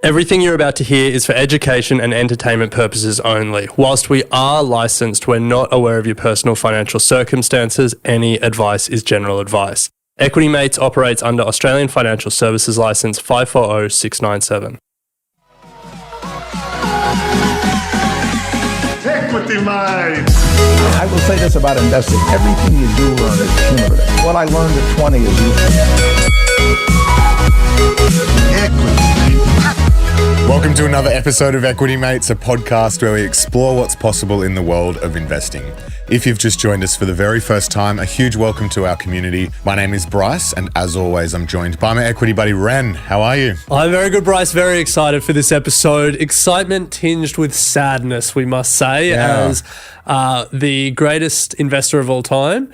Everything you're about to hear is for education and entertainment purposes only. Whilst we are licensed, we're not aware of your personal financial circumstances. Any advice is general advice. Equity Mates operates under Australian Financial Services Licence 540697. Equity Mates! I will say this about investing. Everything you do learn is cumulative. What I learned at 20 is useful. Equity. Welcome to another episode of Equity Mates, a podcast where we explore what's possible in the world of investing. If you've just joined us for the very first time, a huge welcome to our community. My name is Bryce, and as always, I'm joined by my equity buddy, Ren. How are you? I'm very good, Bryce. Very excited for this episode. Excitement tinged with sadness, we must say, as the greatest investor of all time,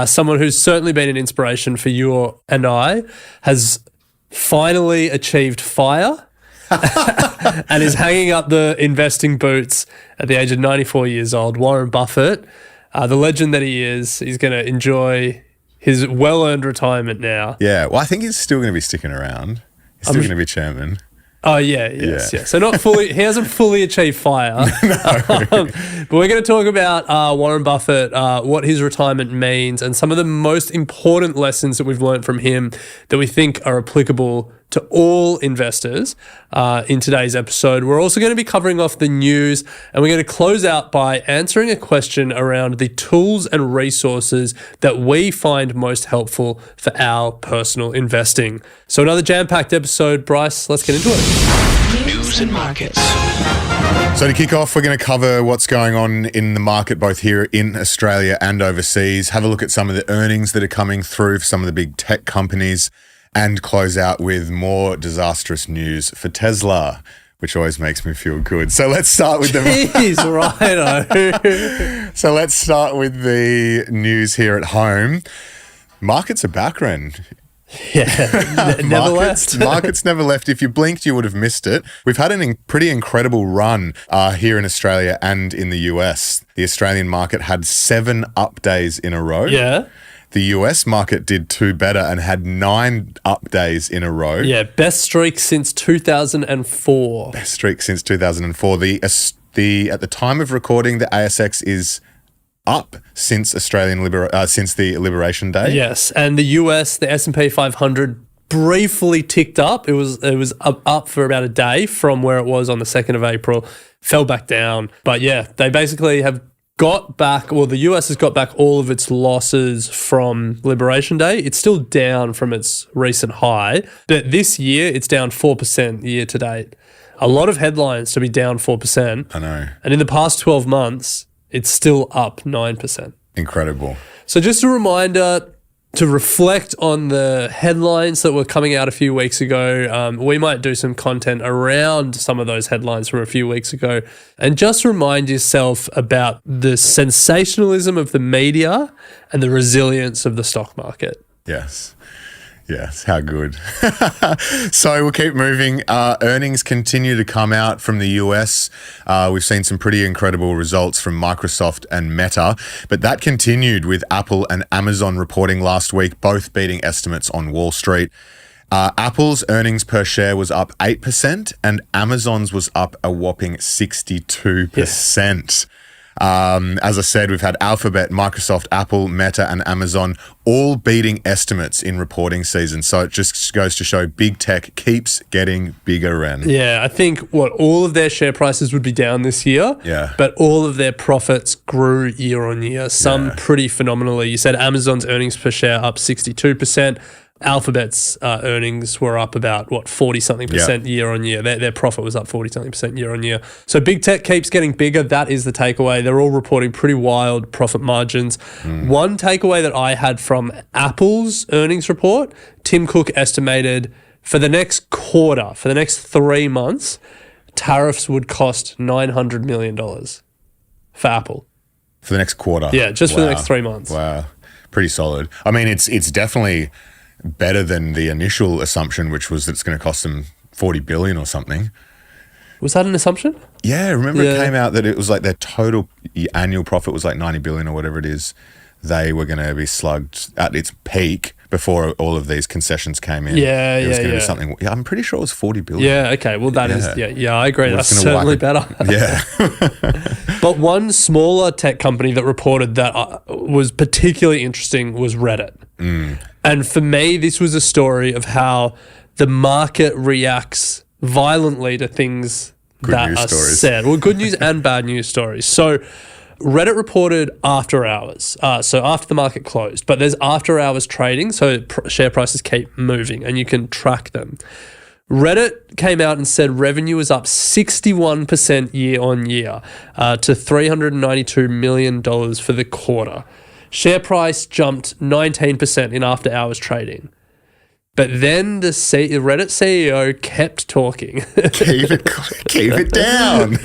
someone who's certainly been an inspiration for you and I, has finally achieved FIRE. And is hanging up the investing boots at the age of 94 years old. Warren Buffett, the legend that he is, he's going to enjoy his well-earned retirement now. Yeah, well, I think he's still going to be sticking around. He's still going to be chairman. Oh, yeah. So not fully, he hasn't fully achieved FIRE. But we're going to talk about Warren Buffett, what his retirement means, and some of the most important lessons that we've learned from him that we think are applicable to all investors in today's episode. We're also going to be covering off the news, and we're going to close out by answering a question around the tools and resources that we find most helpful for our personal investing. So another jam-packed episode. Bryce, let's get into it. News and markets. So to kick off, we're going to cover what's going on in the market, both here in Australia and overseas, have a look at some of the earnings that are coming through for some of the big tech companies, and close out with more disastrous news for Tesla, which always makes me feel good. So let's start with So let's start with the news here at home. Markets are back, Ren. Yeah, never left. Markets never left. If you blinked, you would have missed it. We've had a pretty incredible run here in Australia and in the US. The Australian market had 7 up days in a row. Yeah. The US market did 2 better and had 9 up days in a row. Yeah, best streak since 2004. Best streak since 2004. At the time of recording, the ASX is up since since the Liberation Day. Yes, and the US, the S&P 500 briefly ticked up. It was up for about a day from where it was on the 2nd of April, fell back down. But yeah, they basically have got back, well, the US has got back all of its losses from Liberation Day. It's still down from its recent high, but this year it's down 4% year to date. A lot of headlines to be down 4%. I know. And in the past 12 months, it's still up 9%. Incredible. So just a reminder to reflect on the headlines that were coming out a few weeks ago. We might do some content around some of those headlines from a few weeks ago, and just remind yourself about the sensationalism of the media and the resilience of the stock market. Yes, how good. So we'll keep moving. Earnings continue to come out from the US. We've seen some pretty incredible results from Microsoft and Meta, but that continued with Apple and Amazon reporting last week, both beating estimates on Wall Street. Apple's earnings per share was up 8% and Amazon's was up a whopping 62%. As I said, we've had Alphabet, Microsoft, Apple, Meta, and Amazon all beating estimates in reporting season. So it just goes to show big tech keeps getting bigger, Ren. Yeah, I think all of their share prices would be down this year. Yeah. But all of their profits grew year on year, some pretty phenomenally. You said Amazon's earnings per share up 62%. Alphabet's earnings were up about 40-something% year on year. Their profit was up 40-something% year on year. So big tech keeps getting bigger. That is the takeaway. They're all reporting pretty wild profit margins. One takeaway that I had from Apple's earnings report, Tim Cook estimated for the next quarter, for the next 3 months, tariffs would cost $900 million for Apple. For the next quarter? Yeah, just for the next 3 months. Wow. Pretty solid. I mean, it's definitely better than the initial assumption, which was that it's going to cost them $40 billion or something. Was that an assumption? Yeah, remember it came out that it was like their total annual profit was like $90 billion or whatever it is. They were going to be slugged at its peak before all of these concessions came in. Yeah, it was going to be yeah. something. Yeah, I'm pretty sure it was 40 billion. Yeah, okay. Well, that is, I agree. That's gonna certainly wipe better. Yeah. But one smaller tech company that reported that was particularly interesting was Reddit. And for me, this was a story of how the market reacts violently to things that are said. Well, good news and bad news stories. So Reddit reported after hours, so after the market closed, but there's after hours trading, so share prices keep moving and you can track them. Reddit came out and said revenue was up 61% year on year to $392 million for the quarter. Share price jumped 19% in after hours trading. But then the Reddit CEO kept talking. Keep it down.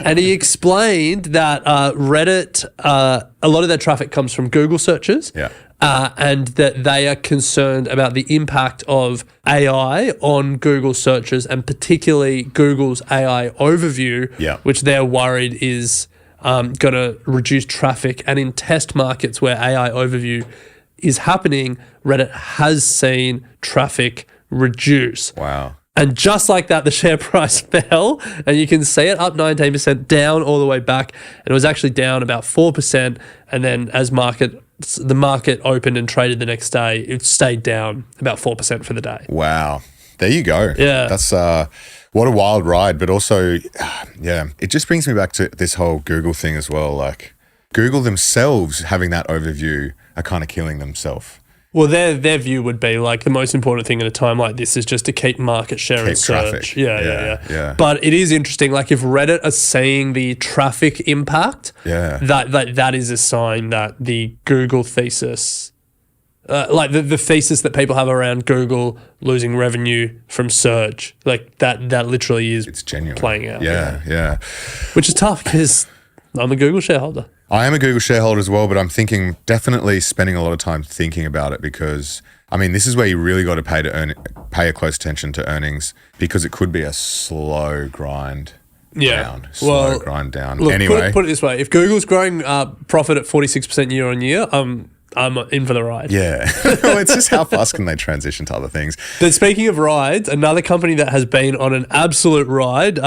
And he explained that Reddit, a lot of their traffic comes from Google searches. Yeah. And that they are concerned about the impact of AI on Google searches and particularly Google's AI overview, which they're worried is going to reduce traffic. And in test markets where AI overview is happening, Reddit has seen traffic reduce. Wow. And just like that, the share price fell, and you can see it up 19%, down all the way back. And it was actually down about 4%. And then as the market opened and traded the next day, it stayed down about 4% for the day. Wow. There you go. Yeah. That's what a wild ride. But also, it just brings me back to this whole Google thing as well. Like Google themselves having that overview are kind of killing themselves. Well, their view would be like the most important thing at a time like this is just to keep market share and search. Traffic. Yeah. But it is interesting. Like if Reddit are seeing the traffic impact, that is a sign that the Google thesis, like the thesis that people have around Google losing revenue from search, like that literally is it's genuine playing out. Yeah. Which is tough because I'm a Google shareholder. I am a Google shareholder as well, but I'm definitely spending a lot of time thinking about it because, I mean, this is where you really got to pay a close attention to earnings because it could be a slow grind down. Grind down. Look, anyway. Put it this way. If Google's growing profit at 46% year on year, I'm in for the ride. Yeah. Well, it's just how fast can they transition to other things. But speaking of rides, another company that has been on an absolute ride,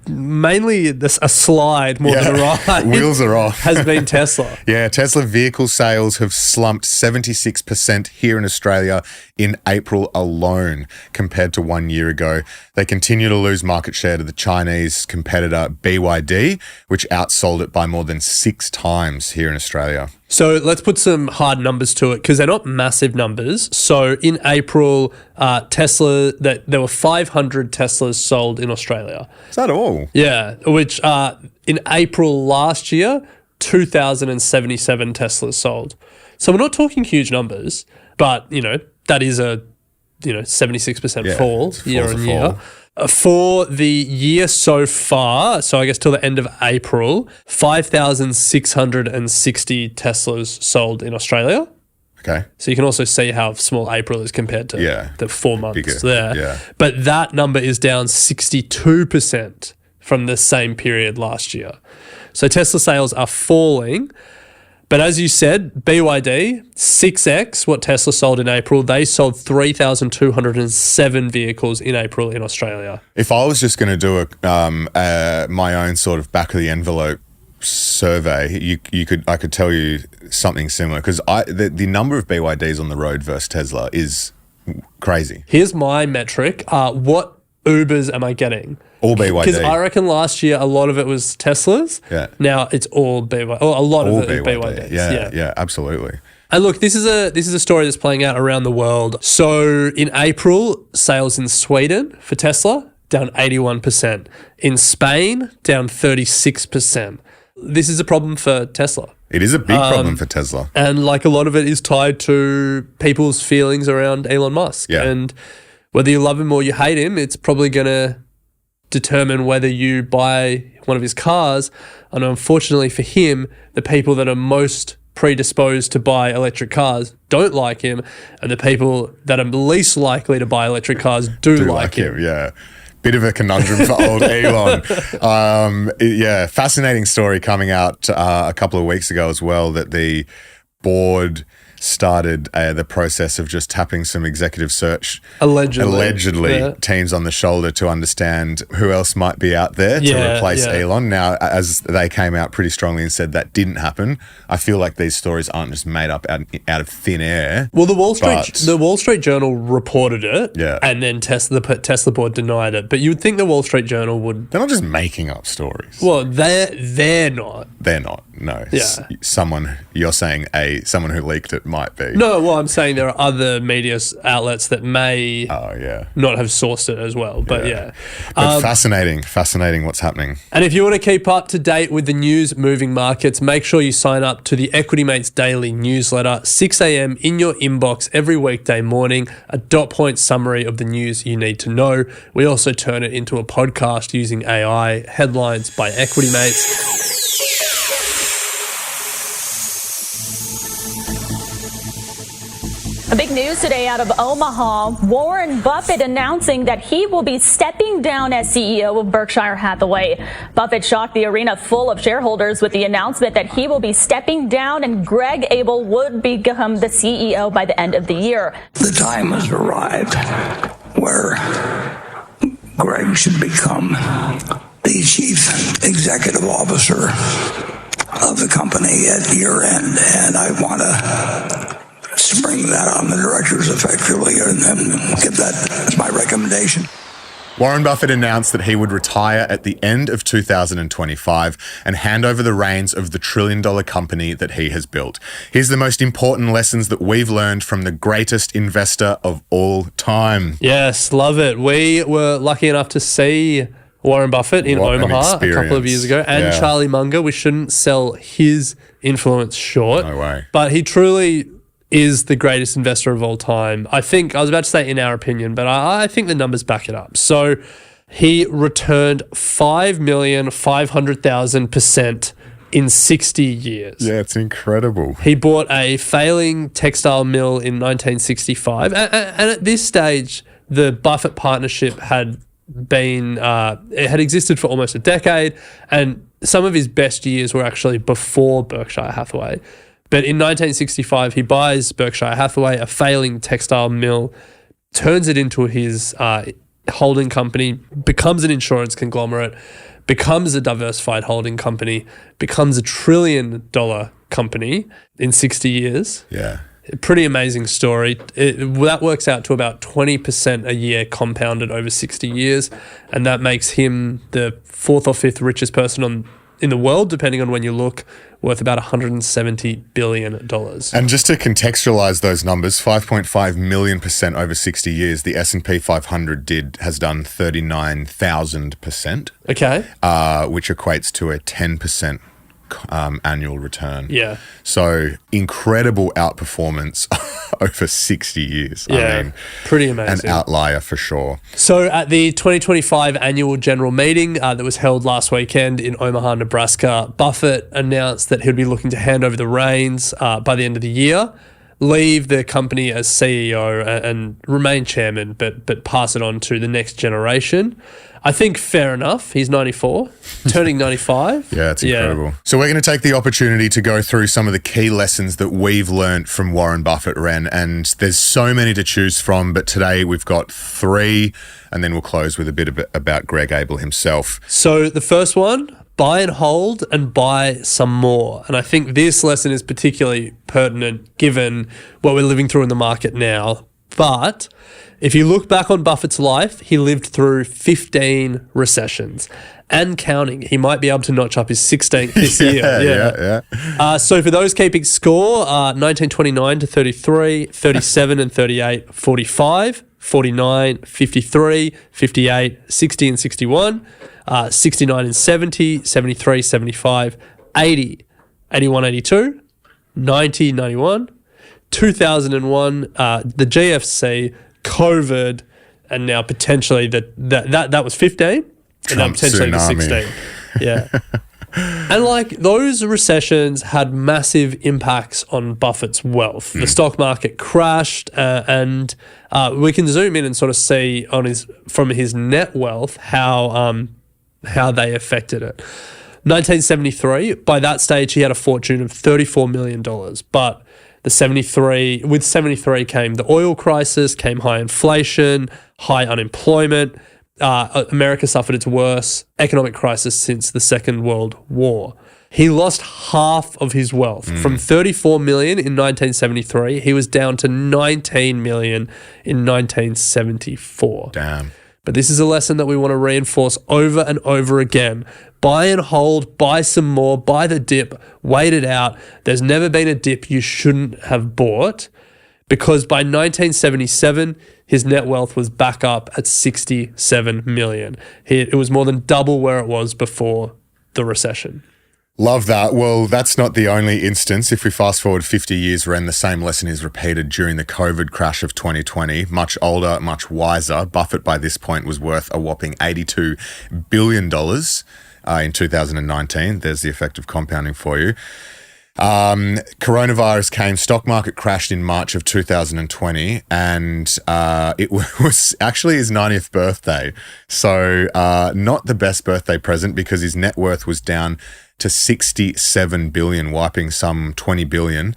mainly a slide more than a ride. Wheels are off. has been Tesla. Yeah, Tesla vehicle sales have slumped 76% here in Australia in April alone compared to 1 year ago. They continue to lose market share to the Chinese competitor BYD, which outsold it by more than 6 times here in Australia. So let's put some hard numbers to it because they're not massive numbers. So in April, Tesla, there were 500 Teslas sold in Australia. Is that all? Yeah, which in April last year, 2,077 Teslas sold. So we're not talking huge numbers, but, that is a 76% fall year on year. For the year so far, so I guess till the end of April, 5,660 Teslas sold in Australia. Okay. So you can also see how small April is compared to the 4 months there. Yeah. But that number is down 62% from the same period last year. So Tesla sales are falling. But as you said, BYD, 6x what Tesla sold in April. They sold 3,207 vehicles in April in Australia. If I was just going to do my own sort of back of the envelope survey, I could tell you something similar because the number of BYDs on the road versus Tesla is crazy. Here's my metric. What Ubers am I getting? All BYD. Because I reckon last year a lot of it was Teslas. Yeah. Now it's all BYD. Oh, a lot of it is BYDs. Yeah, absolutely. And look, this is a story that's playing out around the world. So in April, sales in Sweden for Tesla down 81%. In Spain, down 36%. This is a problem for Tesla. It is a big problem for Tesla. And like a lot of it is tied to people's feelings around Elon Musk. Yeah. And whether you love him or you hate him, it's probably going to determine whether you buy one of his cars. And unfortunately for him, the people that are most predisposed to buy electric cars don't like him, and the people that are least likely to buy electric cars do like him. Yeah. Bit of a conundrum for old Elon. Fascinating story coming out a couple of weeks ago as well, that the board started the process of just tapping some executive search allegedly teams on the shoulder to understand who else might be out there to replace Elon. Now, as they came out pretty strongly and said that didn't happen, I feel like these stories aren't just made up out of thin air. Well, the Wall Street Journal reported it, and then Tesla board denied it. But you would think the Wall Street Journal would. They're not just making up stories. Well, they're not. They're not. No. Yeah. Someone who leaked it might be. No, well, I'm saying there are other media outlets that may not have sourced it as well. But But fascinating what's happening. And if you want to keep up to date with the news moving markets, make sure you sign up to the Equity Mates Daily newsletter, 6 a.m. in your inbox every weekday morning, a dot point summary of the news you need to know. We also turn it into a podcast using AI, headlines by Equity Mates. A big news today out of Omaha. Warren Buffett announcing that he will be stepping down as CEO of Berkshire Hathaway. Buffett shocked the arena full of shareholders with the announcement that he will be stepping down and Greg Abel would become the CEO by the end of the year. The time has arrived where Greg should become the chief executive officer of the company at year end, and I want to spring that on the directors effectively and then give that as my recommendation. Warren Buffett announced that he would retire at the end of 2025 and hand over the reins of the trillion-dollar company that he has built. Here's the most important lessons that we've learned from the greatest investor of all time. Yes, love it. We were lucky enough to see Warren Buffett in Omaha a couple of years ago, and Charlie Munger. We shouldn't sell his influence short. No way. But he truly is the greatest investor of all time. I think, I was about to say in our opinion, but I think the numbers back it up. So he returned 5,500,000% in 60 years. Yeah, it's incredible. He bought a failing textile mill in 1965. And at this stage, the Buffett partnership had existed for almost a decade, and some of his best years were actually before Berkshire Hathaway. But in 1965, he buys Berkshire Hathaway, a failing textile mill, turns it into his holding company, becomes an insurance conglomerate, becomes a diversified holding company, becomes $1 trillion company in 60 years. Yeah. Pretty amazing story. That works out to about 20% a year compounded over 60 years. And that makes him the fourth or fifth richest person in the world, depending on when you look, worth about $170 billion. And just to contextualize those numbers, 5.5 million% over 60 years, the S&P 500 has done 39,000%. Okay. Which equates to a 10% annual return. Yeah. So incredible outperformance over 60 years. Yeah, I mean, pretty amazing. An outlier for sure. So at the 2025 annual general meeting that was held last weekend in Omaha, Nebraska, Buffett announced that he'd be looking to hand over the reins by the end of the year, leave the company as CEO and remain chairman, but pass it on to the next generation. I think fair enough. He's 94, turning 95. Yeah, it's incredible. Yeah. So we're going to take the opportunity to go through some of the key lessons that we've learned from Warren Buffett, Ren, and there's so many to choose from, but today we've got 3, and then we'll close with a bit about Greg Abel himself. So the first one, buy and hold and buy some more. And I think this lesson is particularly pertinent given what we're living through in the market now. But if you look back on Buffett's life, he lived through 15 recessions and counting. He might be able to notch up his 16th this year. Yeah. So for those keeping score, 1929 to 33, 37 and 38, 45, 49, 53, 58, 60 and 61, 69 and 70, 73, 75, 80, 81, 82, 90, 91, 2001, the GFC, COVID, and now potentially that was 15, and now potentially the 16. Yeah. And like those recessions had massive impacts on Buffett's wealth. The stock market crashed, and we can zoom in and sort of see from his net wealth how they affected it. 1973, by that stage he had a fortune of $34 million, but With 73 came the oil crisis, came high inflation, high unemployment. America suffered its worst economic crisis since the Second World War. He lost half of his wealth. From 34 million in 1973, he was down to 19 million in 1974. Damn. But this is a lesson that we want to reinforce over and over again. Buy and hold, buy some more, buy the dip, wait it out. There's never been a dip you shouldn't have bought, because by 1977, his net wealth was back up at 67 million. It was more than double where it was before the recession. Love that. Well, that's not the only instance. If we fast forward 50 years, Ren, the same lesson is repeated during the COVID crash of 2020. Much older, much wiser. Buffett by this point was worth a whopping $82 billion in 2019. There's the effect of compounding for you. Coronavirus came, stock market crashed in March of 2020, and it was actually his 90th birthday. So not the best birthday present, because his net worth was down to 67 billion, wiping some 20 billion.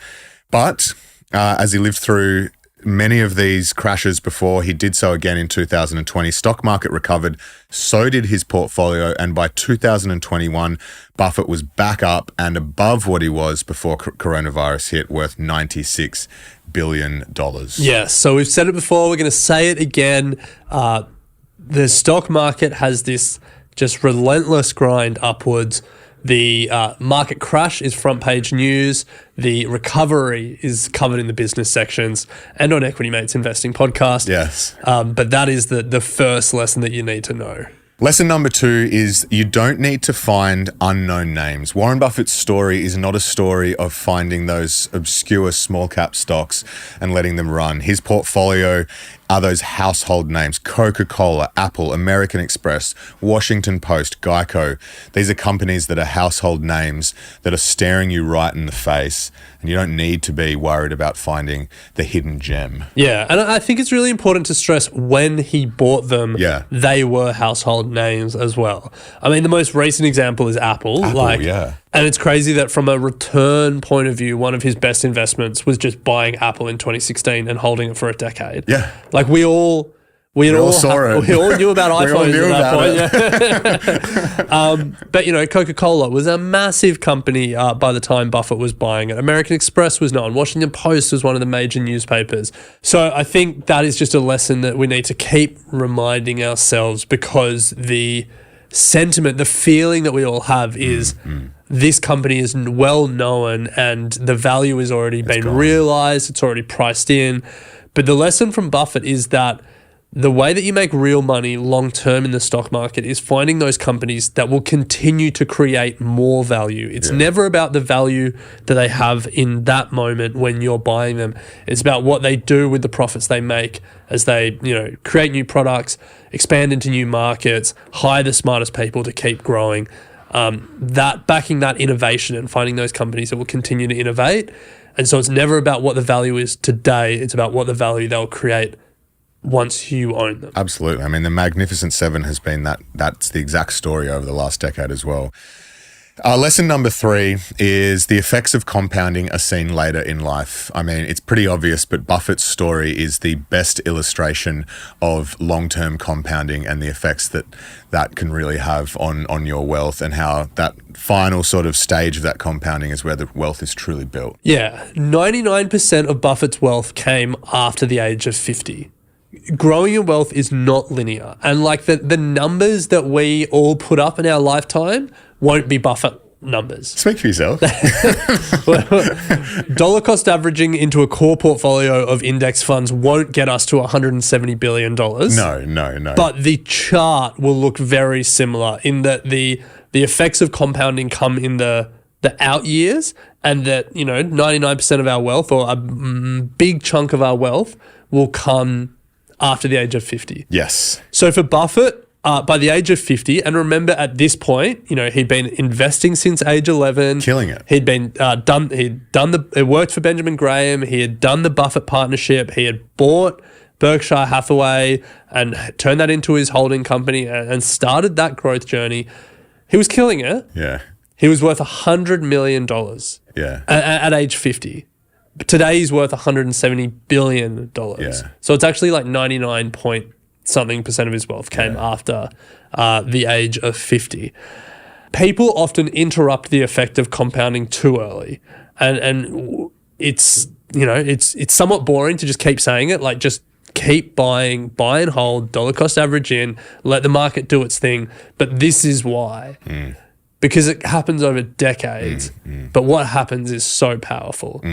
But as he lived through many of these crashes before, he did so again in 2020. Stock market recovered, so did his portfolio, and by 2021, Buffett was back up and above what he was before coronavirus hit, worth $96 billion. Yes, so we've said it before, we're going to say it again. The stock market has this just relentless grind upwards. The market crash is front page news. The recovery is covered in the business sections and on Equity Mates Investing podcast. Yes. But that is the first lesson that you need to know. Lesson number 2 is you don't need to find unknown names. Warren Buffett's story is not a story of finding those obscure small cap stocks and letting them run. His portfolio are those household names: Coca-Cola, Apple, American Express, Washington Post, Geico. These are companies that are household names that are staring you right in the face, and you don't need to be worried about finding the hidden gem. Yeah, and I think it's really important to stress when he bought them, they were household names as well. I mean, the most recent example is Apple. And it's crazy that from a return point of view, one of his best investments was just buying Apple in 2016 and holding it for a decade. Yeah. Like we all saw it. We all knew about iPhones at that point. But, you know, Coca-Cola was a massive company by the time Buffett was buying it. American Express was known. Washington Post was one of the major newspapers. So I think that is just a lesson that we need to keep reminding ourselves, because the sentiment, the feeling that we all have is this company is well known and the value has already been realized. It's already priced in. But the lesson from Buffett is that the way that you make real money long term in the stock market is finding those companies that will continue to create more value. It's never about the value that they have in that moment when you're buying them. It's about what they do with the profits they make as they, you know, create new products, expand into new markets, hire the smartest people to keep growing. That backing that innovation and finding those companies that will continue to innovate. And so it's never about what the value is today. It's about what the value they'll create once you own them. Absolutely. I mean, the Magnificent Seven has been that's the exact story over the last decade as well. Lesson number 3 is the effects of compounding are seen later in life. I mean, it's pretty obvious, but Buffett's story is the best illustration of long-term compounding and the effects that can really have on your wealth, and how that final sort of stage of that compounding is where the wealth is truly built. Yeah, 99% of Buffett's wealth came after the age of 50. Growing your wealth is not linear. And like the numbers that we all put up in our lifetime won't be Buffett numbers. Speak for yourself. Dollar cost averaging into a core portfolio of index funds won't get us to $170 billion. No. But the chart will look very similar in that the effects of compounding come in the out years, and that, you know, 99% of our wealth, or a big chunk of our wealth, will come after the age of 50. Yes. So for Buffett, by the age of 50, and remember at this point, you know, he'd been investing since age 11. Killing it. He'd been it worked for Benjamin Graham. He had done the Buffett partnership. He had bought Berkshire Hathaway and turned that into his holding company and started that growth journey. He was killing it. Yeah. He was worth $100 million at age 50. Today he's worth $170 billion. Yeah. So it's actually like 99 point something percent of his wealth came after the age of 50. People often interrupt the effect of compounding too early. And it's, you know, it's somewhat boring to just keep saying it. Like, just keep buying, buy and hold, dollar cost average in, let the market do its thing. But this is why. Because it happens over decades. But what happens is so powerful.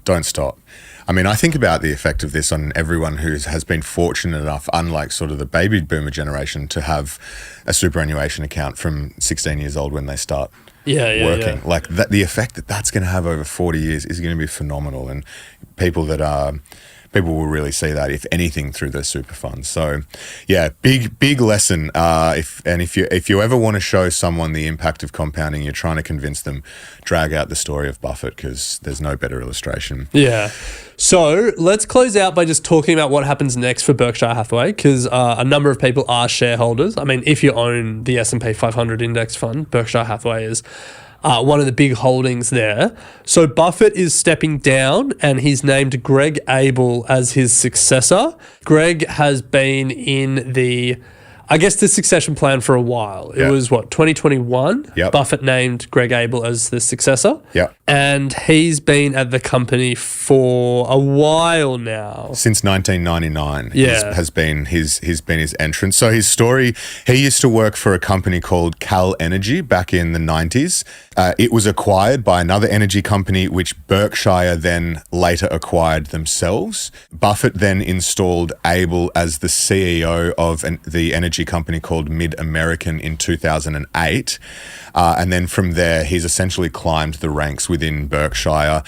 Don't stop. I mean, I think about the effect of this on everyone who has been fortunate enough, unlike sort of the baby boomer generation, to have a superannuation account from 16 years old when they start working. Like, that, the effect that that's going to have over 40 years is going to be phenomenal. And people will really see that, if anything, through the super funds. So, yeah, big lesson. If you ever want to show someone the impact of compounding, you're trying to convince them, drag out the story of Buffett, because there's no better illustration. Yeah. So let's close out by just talking about what happens next for Berkshire Hathaway, because a number of people are shareholders. I mean, if you own the S&P 500 index fund, Berkshire Hathaway is one of the big holdings there. So Buffett is stepping down, and he's named Greg Abel as his successor. Greg has been in the succession plan for a while. It was 2021? Yep. Buffett named Greg Abel as the successor. Yep. And he's been at the company for a while now. Since 1999 has been his entrance. So his story, he used to work for a company called Cal Energy back in the 90s. It was acquired by another energy company, which Berkshire then later acquired themselves. Buffett then installed Abel as the CEO of the energy company called Mid-American in 2008. And then from there, he's essentially climbed the ranks within Berkshire.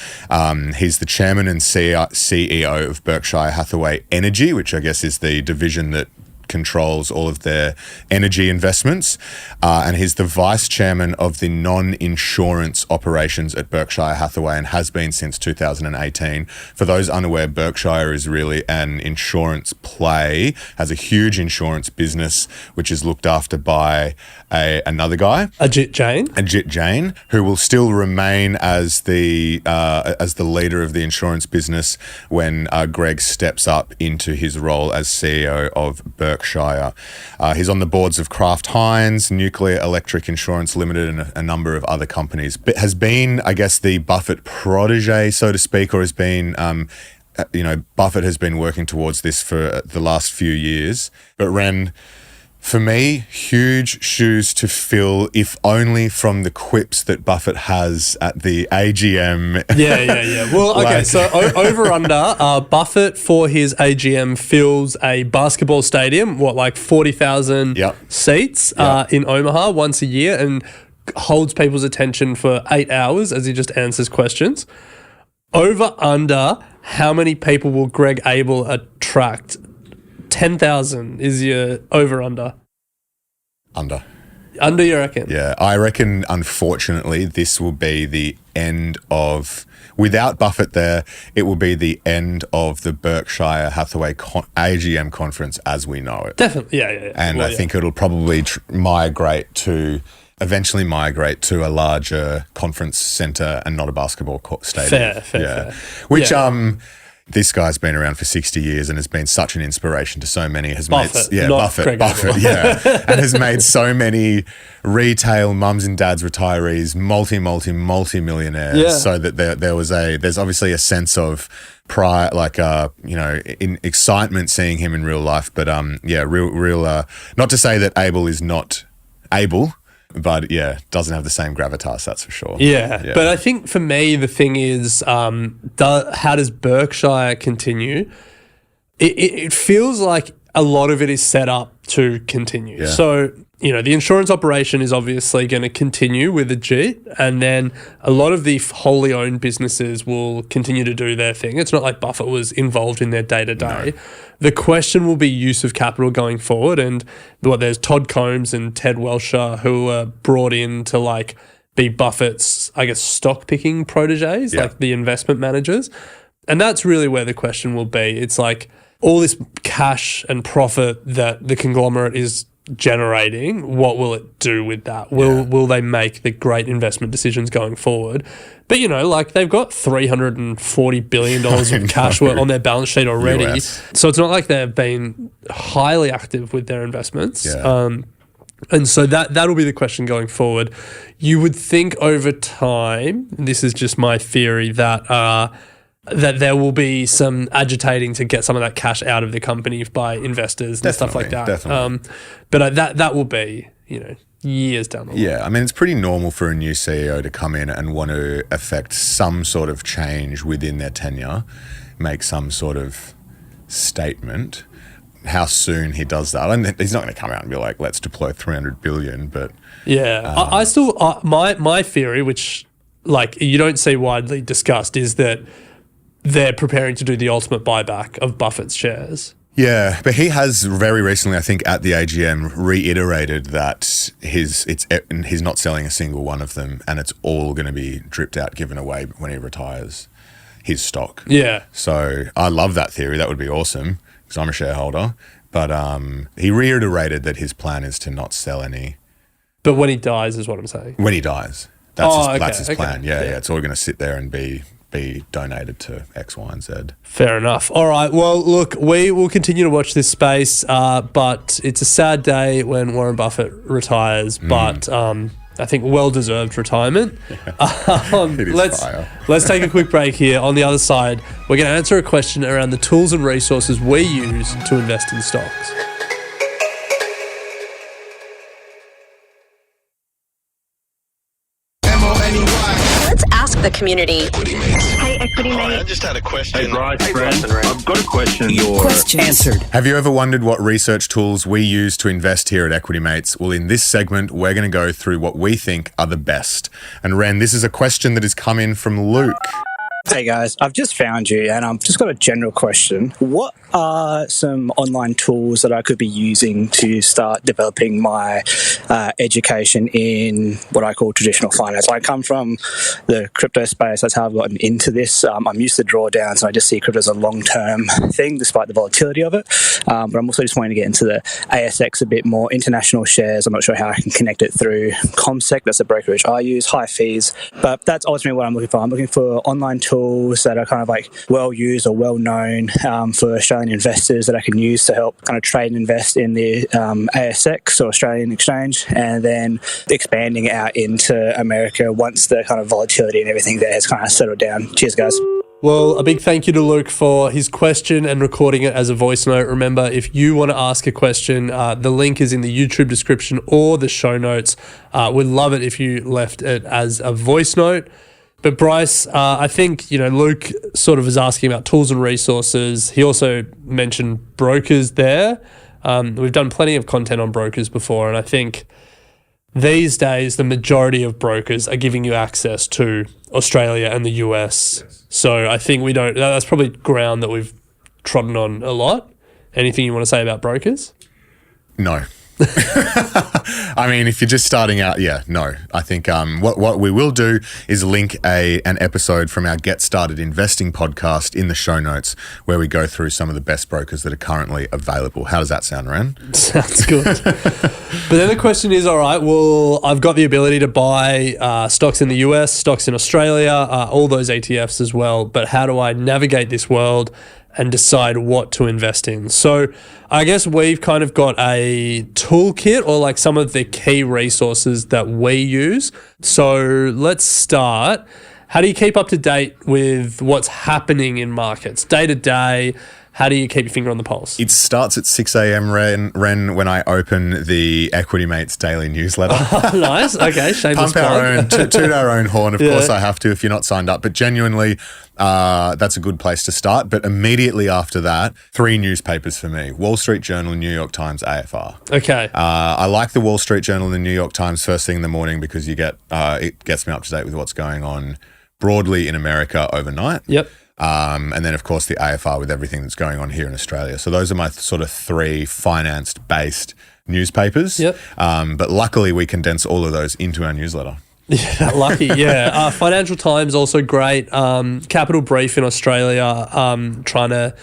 He's the chairman and CEO of Berkshire Hathaway Energy, which I guess is the division that controls all of their energy investments, and he's the vice chairman of the non-insurance operations at Berkshire Hathaway, and has been since 2018. For those unaware, Berkshire is really an insurance play, has a huge insurance business which is looked after by another guy, Ajit Jain, who will still remain as the leader of the insurance business when Greg steps up into his role as CEO of Berkshire. He's on the boards of Kraft Heinz, Nuclear Electric Insurance Limited, and a number of other companies. But has been, I guess, the Buffett protege, so to speak, or has been, Buffett has been working towards this for the last few years. But Ren, for me, huge shoes to fill, if only from the quips that Buffett has at the AGM. Yeah. Well, okay, so over under, Buffett for his AGM fills a basketball stadium, 40,000 seats in Omaha once a year, and holds people's attention for 8 hours as he just answers questions. Over under, how many people will Greg Abel attract? 10,000 is your over-under. Under, you reckon? Yeah, I reckon, unfortunately, this will be the end of, without Buffett there, it will be the end of the Berkshire Hathaway AGM conference as we know it. Definitely, yeah. And I think it'll probably eventually migrate to a larger conference centre and not a basketball stadium. Fair. Which, this guy's been around for 60 years and has been such an inspiration to so many. Buffett, and has made so many retail mums and dads, retirees, multi-millionaires. So that there's obviously a sense of pride, in excitement seeing him in real life. But not to say that Abel is not able, but doesn't have the same gravitas, that's for sure. Yeah. But I think for me, the thing is, how does Berkshire continue? It feels like a lot of it is set up to continue. Yeah. So, the insurance operation is obviously going to continue with Ajit, and then a lot of the wholly owned businesses will continue to do their thing. It's not like Buffett was involved in their day-to-day. No. The question will be use of capital going forward, and there's Todd Combs and Ted Welcher who are brought in to be Buffett's, I guess, stock picking proteges, like the investment managers. And that's really where the question will be. It's like all this cash and profit that the conglomerate is generating, what will it do with that? Will they make the great investment decisions going forward? But, like they've got $340 billion of cash on their balance sheet already. US. So it's not like they've been highly active with their investments. Yeah. And so that'll be the question going forward. You would think over time, this is just my theory, that there will be some agitating to get some of that cash out of the company by investors and stuff like that. Definitely. But that will be, years down the line. Yeah, I mean, it's pretty normal for a new CEO to come in and want to affect some sort of change within their tenure, make some sort of statement. How soon he does that, and he's not going to come out and be like, "Let's deploy $300 billion." But I still my theory, which you don't see widely discussed, is that they're preparing to do the ultimate buyback of Buffett's shares. Yeah, but he has very recently, I think, at the AGM, reiterated that he's not selling a single one of them, and it's all going to be dripped out, given away when he retires his stock. Yeah. So I love that theory. That would be awesome because I'm a shareholder. But he reiterated that his plan is to not sell any. But when he dies, is what I'm saying. When he dies, that's his okay. plan. Yeah. It's all going to sit there and be donated to X, Y, and Z. Fair enough. All right. Well, look, we will continue to watch this space, but it's a sad day when Warren Buffett retires, but I think well-deserved retirement. Let's take a quick break here. On the other side, we're going to answer a question around the tools and resources we use to invest in stocks. Let's ask the community. Hey, Equity Mate. I just had a question. Hey, Bryce, I've got a question. Question answered. Have you ever wondered what research tools we use to invest here at Equity Mates? Well, in this segment, we're going to go through what we think are the best. And Ren, this is a question that has come in from Luke. Hey guys, I've just found you and I've just got a general question. What are some online tools that I could be using to start developing my education in what I call traditional finance? I come from the crypto space. That's how I've gotten into this. I'm used to drawdowns and I just see crypto as a long-term thing despite the volatility of it. But I'm also just wanting to get into the ASX a bit more, international shares. I'm not sure how I can connect it through ComSec. That's a brokerage I use, high fees. But that's ultimately what I'm looking for. I'm looking for online tools that are kind of like well used or well known for Australian investors that I can use to help kind of trade and invest in the ASX or Australian exchange, and then expanding out into America once the kind of volatility and everything there has kind of settled down. Cheers, guys. Well, a big thank you to Luke for his question and recording it as a voice note. Remember, if you want to ask a question, the link is in the YouTube description or the show notes. We'd love it if you left it as a voice note. But Bryce, I think, Luke sort of was asking about tools and resources. He also mentioned brokers there. We've done plenty of content on brokers before, and I think these days the majority of brokers are giving you access to Australia and the US. Yes. So I think that's probably ground that we've trodden on a lot. Anything you want to say about brokers? No. I mean, if you're just starting out, no. I think what we will do is link an episode from our Get Started Investing podcast in the show notes where we go through some of the best brokers that are currently available. How does that sound, Ren? Sounds good. But then the question is, all right, well, I've got the ability to buy stocks in the US, stocks in Australia, all those ETFs as well, but how do I navigate this world and decide what to invest in? So I guess we've kind of got a toolkit or like some of the key resources that we use. So let's start. How do you keep up to date with what's happening in markets day to day? How do you keep your finger on the pulse? It starts at 6 a.m. Ren, when I open the Equity Mates daily newsletter. Oh, nice. Okay, shameless plug. Toot our own horn. Of course I have to if you're not signed up. But genuinely, that's a good place to start. But immediately after that, 3 newspapers for me: Wall Street Journal, New York Times, AFR. Okay. I like the Wall Street Journal and the New York Times first thing in the morning because it gets me up to date with what's going on broadly in America overnight. Yep. And then, of course, the AFR with everything that's going on here in Australia. So those are my sort of 3 finance-based newspapers. Yep. But luckily, we condense all of those into our newsletter. Yeah, lucky, yeah. Financial Times also great. Capital Brief in Australia, trying to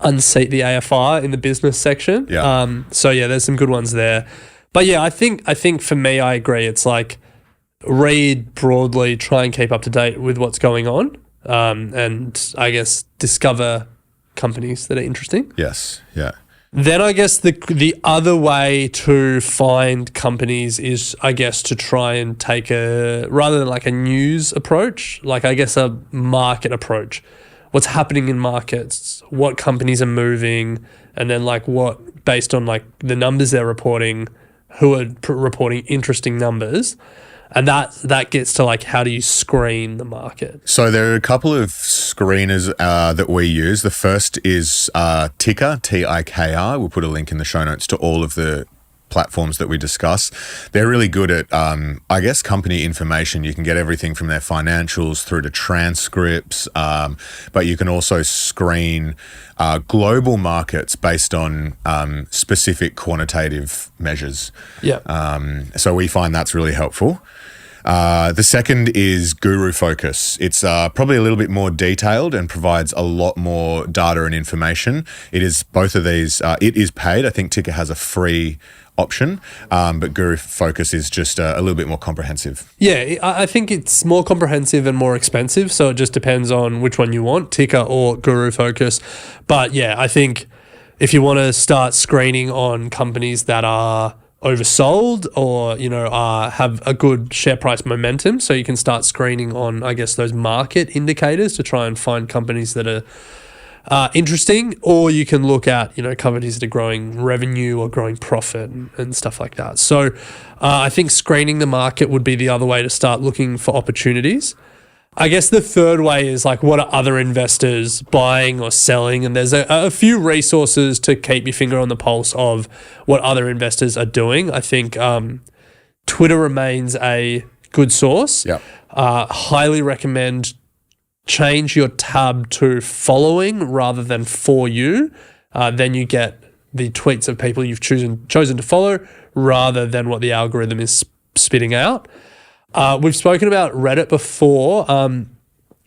unseat the AFR in the business section. Yeah. So yeah, there's some good ones there. But yeah, I think for me, I agree. It's like read broadly, try and keep up to date with what's going on, and I guess discover companies that are interesting. Yes. Yeah. Then I guess the other way to find companies is, I guess, to try and take rather than like a news approach, like I guess a market approach. What's happening in markets, what companies are moving, and then like what, based on like the numbers they're reporting, who are reporting interesting numbers. And that gets to like, how do you screen the market? So there are a couple of screeners that we use. The first is Ticker, TIKR. We'll put a link in the show notes to all of the platforms that we discuss. They're really good at, I guess, company information. You can get everything from their financials through to transcripts, but you can also screen global markets based on specific quantitative measures. Yeah. So we find that's really helpful. The second is Guru Focus. It's probably a little bit more detailed and provides a lot more data and information. It is both of these. It is paid. I think Ticker has a free option, but Guru Focus is just a little bit more comprehensive. Yeah, I think it's more comprehensive and more expensive, so it just depends on which one you want, Ticker or Guru Focus. But yeah, I think if you want to start screening on companies that are oversold or, you know, have a good share price momentum, so you can start screening on, I guess, those market indicators to try and find companies that are interesting, or you can look at, you know, companies that are growing revenue or growing profit and stuff like that. So I think screening the market would be the other way to start looking for opportunities. I guess the third way is like, what are other investors buying or selling? And there's a few resources to keep your finger on the pulse of what other investors are doing. I think Twitter remains a good source. Yeah. Highly recommend change your tab to following rather than for you. Then you get the tweets of people you've chosen to follow rather than what the algorithm is spitting out. We've spoken about Reddit before.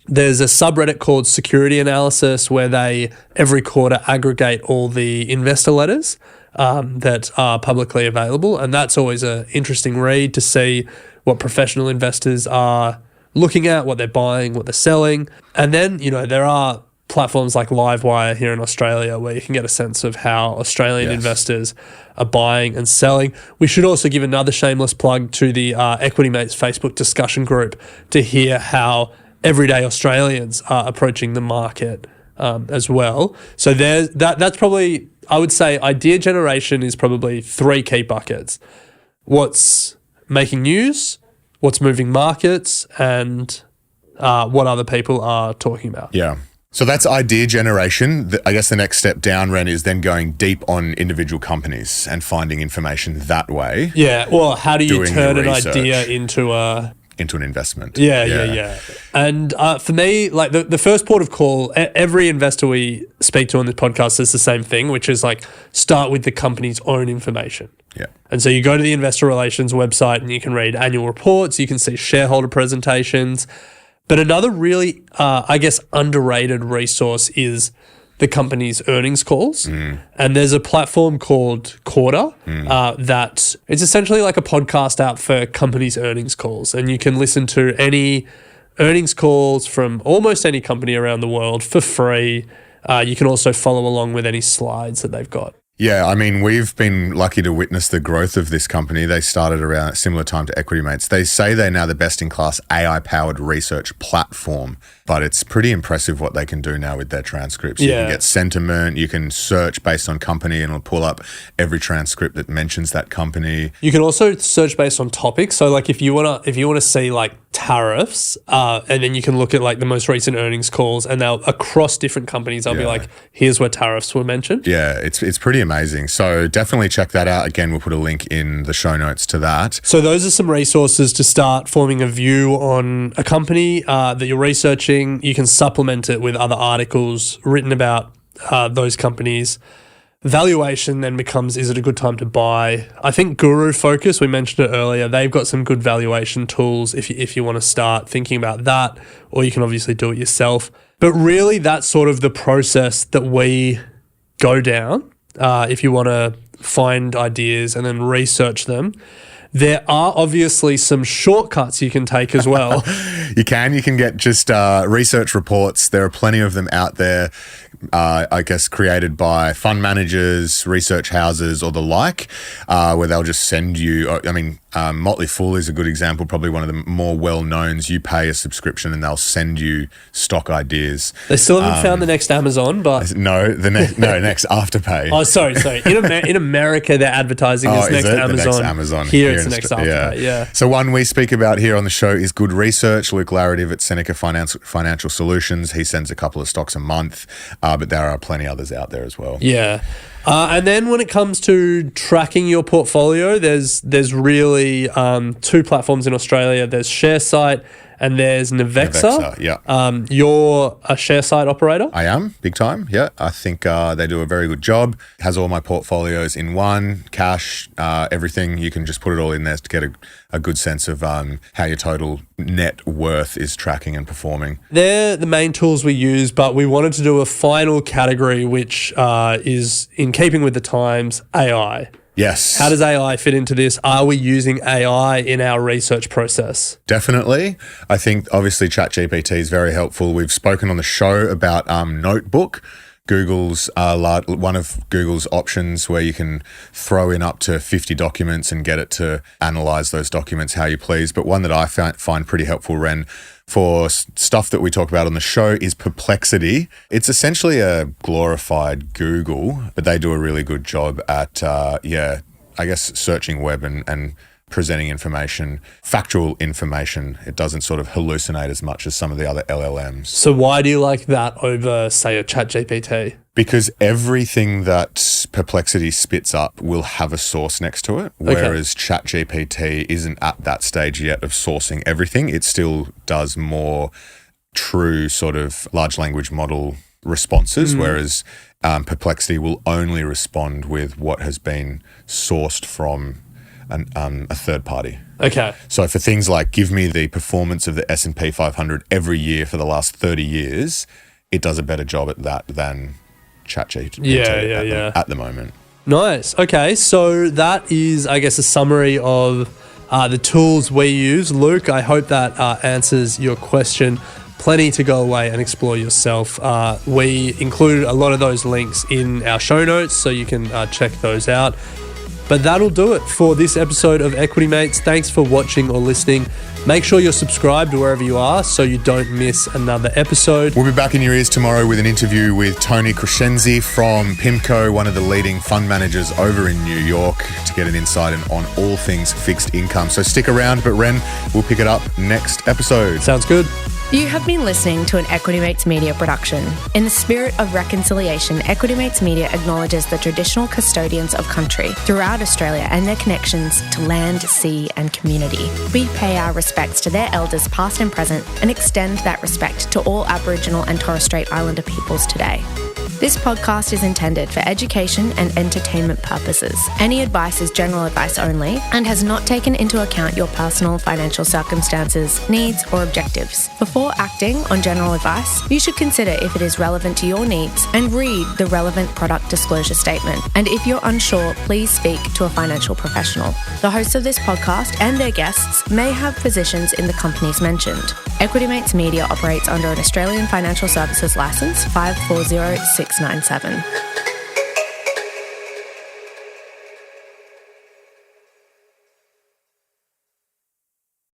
There's a subreddit called Security Analysis where they every quarter aggregate all the investor letters that are publicly available. And that's always an interesting read to see what professional investors are looking at, what they're buying, what they're selling. And then, you know, there are platforms like Livewire here in Australia where you can get a sense of how Australian investors are buying and selling. We should also give another shameless plug to the Equity Mates Facebook discussion group to hear how everyday Australians are approaching the market as well. So that's probably, I would say, idea generation is probably three key buckets. What's making news, what's moving markets, and what other people are talking about. Yeah. So that's idea generation. I guess the next step down, Ren, is then going deep on individual companies and finding information that way. Yeah. Well, how do you turn an idea into an investment? Yeah. And for me, like the first port of call, every investor we speak to on this podcast says the same thing, which is like, start with the company's own information. Yeah. And so you go to the investor relations website and you can read annual reports, you can see shareholder presentations. But another really, I guess, underrated resource is the company's earnings calls. And there's a platform called Quarter that it's essentially like a podcast app for companies' earnings calls. And you can listen to any earnings calls from almost any company around the world for free. You can also follow along with any slides that they've got. Yeah, I mean, we've been lucky to witness the growth of this company. They started around a similar time to Equity Mates. They say they're now the best-in-class AI-powered research platform, but it's pretty impressive what they can do now with their transcripts. You can get sentiment, you can search based on company and it'll pull up every transcript that mentions that company. You can also search based on topics. So like if you wanna see like tariffs, and then you can look at like the most recent earnings calls and they'll across different companies, they'll be like, here's where tariffs were mentioned. Yeah, it's pretty amazing. So definitely check that out. Again, we'll put a link in the show notes to that. So those are some resources to start forming a view on a company that you're researching. You can supplement it with other articles written about those companies. Valuation then becomes, is it a good time to buy? I think Guru Focus, we mentioned it earlier, they've got some good valuation tools if you want to start thinking about that, or you can obviously do it yourself. But really that's sort of the process that we go down if you want to find ideas and then research them. There are obviously some shortcuts you can take as well. You can get just research reports. There are plenty of them out there, I guess created by fund managers, research houses or the like, where they'll just send you, Motley Fool is a good example, probably one of the more well-knowns. You pay a subscription and they'll send you stock ideas. They still haven't found the next Amazon, but... next Afterpay. Oh, sorry. In America, they're advertising as next Amazon. Here it's the next Afterpay, yeah. So one we speak about here on the show is Good Research. Luke Larrative at Seneca Financial Solutions. He sends a couple of stocks a month, but there are plenty others out there as well. Yeah. And then when it comes to tracking your portfolio, there's really two platforms in Australia. There's ShareSite and there's Navexa. Yeah. You're a ShareSite operator? I am, big time, yeah. I think they do a very good job. Has all my portfolios in one, cash, everything. You can just put it all in there to get a good sense of how your total net worth is tracking and performing. They're the main tools we use, but we wanted to do a final category, which is in keeping with the times, AI. Yes. How does AI fit into this? Are we using AI in our research process? Definitely. I think obviously ChatGPT is very helpful. We've spoken on the show about Notebook, Google's one of Google's options where you can throw in up to 50 documents and get it to analyze those documents how you please. But one that I find pretty helpful, Ren, for stuff that we talk about on the show is Perplexity. It's essentially a glorified Google, but they do a really good job at, searching web and presenting information, factual information. It doesn't sort of hallucinate as much as some of the other LLMs. So why do you like that over, say, a ChatGPT? Because everything that Perplexity spits up will have a source next to it, whereas ChatGPT isn't at that stage yet of sourcing everything. It still does more true sort of large language model responses, whereas Perplexity will only respond with what has been sourced from a third party. Okay. So for things like give me the performance of the S&P 500 every year for the last 30 years, it does a better job at that than ChatGPT at the moment. Nice. Okay, so that is, I guess, a summary of the tools we use. Luke, I hope that answers your question. Plenty to go away and explore yourself. We included a lot of those links in our show notes, so you can check those out. But that'll do it for this episode of Equity Mates. Thanks for watching or listening. Make sure you're subscribed wherever you are so you don't miss another episode. We'll be back in your ears tomorrow with an interview with Tony Crescenzi from PIMCO, one of the leading fund managers over in New York, to get an insight on all things fixed income. So stick around, but Ren, we'll pick it up next episode. Sounds good. You have been listening to an Equity Mates Media production. In the spirit of reconciliation, Equity Mates Media acknowledges the traditional custodians of country throughout Australia and their connections to land, sea and community. We pay our respects to their elders past and present and extend that respect to all Aboriginal and Torres Strait Islander peoples today. This podcast is intended for education and entertainment purposes. Any advice is general advice only and has not taken into account your personal financial circumstances, needs, or objectives. Before acting on general advice, you should consider if it is relevant to your needs and read the relevant product disclosure statement. And if you're unsure, please speak to a financial professional. The hosts of this podcast and their guests may have positions in the companies mentioned. Equity Mates Media operates under an Australian Financial Services Licence 540697.